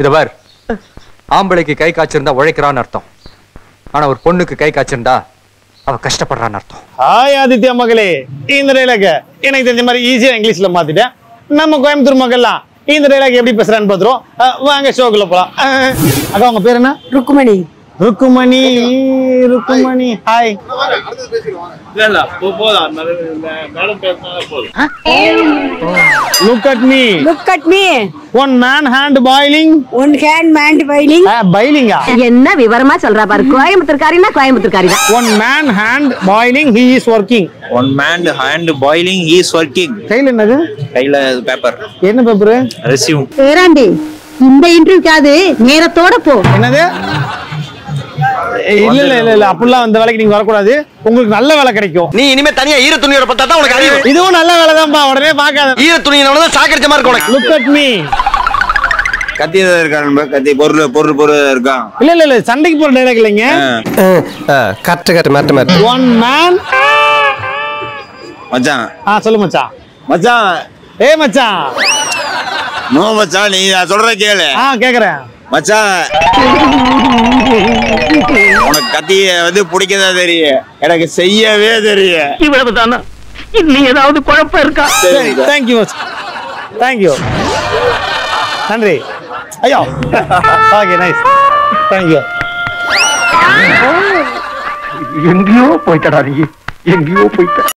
இத பார், ஆம்பளைக்கு கை காய்ச்சிருந்தா உழைக்கிறான்னு அர்த்தம். ஆனா ஒரு பொண்ணுக்கு கை காய்ச்சிருந்தா அவ கஷ்டப்படுறான்னு அர்த்தம். ஹாய் ஆதித்யா மகளே, இந்த டைலாக் எனக்கு தெரிஞ்ச மாதிரி ஈஸியா இங்கிலீஷ்ல மாத்திட்டேன். நம்ம கோயம்புத்தூர் மக்கள்லாம் இந்த டைலாக் எப்படி பேசுறான்னு பாத்துறோம். வாங்க ஷோக்குள்ள போலாம். அக்கா உங்க பேர் என்ன? Rukmani. Rukmani. Rukmani hi. Look at me. Look at me. One man hand boiling. One hand man boiling. Boiling. என்ன விவரமா சொல்றா பாரு. கோயம்புத்தூர்காரினா கோயம்புத்தூர்காரி தான். One man hand boiling, he is working. One man hand boiling, he is working. கையில என்னது? கையில பேப்பர். என்ன paper? Resume. பேராண்டி, இந்த இன்டர்வியூக்காவது நேரத்தோட போ. என்னது? இல்ல அப்படிலாம் அந்த வேலைக்கு நீங்க வரக்கூடாது. உங்களுக்கு நல்ல வேலை கிடைக்கும். நீ இனிமே தனியா ஈர துணியோட பார்த்தா தான் உனக்கு அறிவு. இதுவும் நல்ல வேலை தான்ப்பா, உடனே பார்க்காத. ஈர துணியோட தான் சாக்கடிச்ச மாதிரி இருக்கு. Look at me. கத்தி இருக்கான், கத்தி பொருள் இருக்கான். இல்ல சண்டைக்கு போற டைலாக் இல்லைங்க. கட்டு மாட்டு One man. மச்சான். சொல்லு மச்சான். மச்சான். ஏய் மச்சான். நோ மச்சான், நீ சொல்ற கேளு. கேக்குறேன். மச்சான், உனக்கு கத்திய வந்து பிடிக்கதா தெரியும், எனக்கு செய்யவே தெரியும். இவ்வளவுதானா? இன்னும் ஏதாவது குழப்பம் இருக்கா? தேங்க்யூ தேங்க்யூ, நன்றி. ஐயோ ஓகே நைஸ், தேங்க்யூ. எங்கேயோ போயிட்டடா நீ, எங்கேயோ போயிட்ட.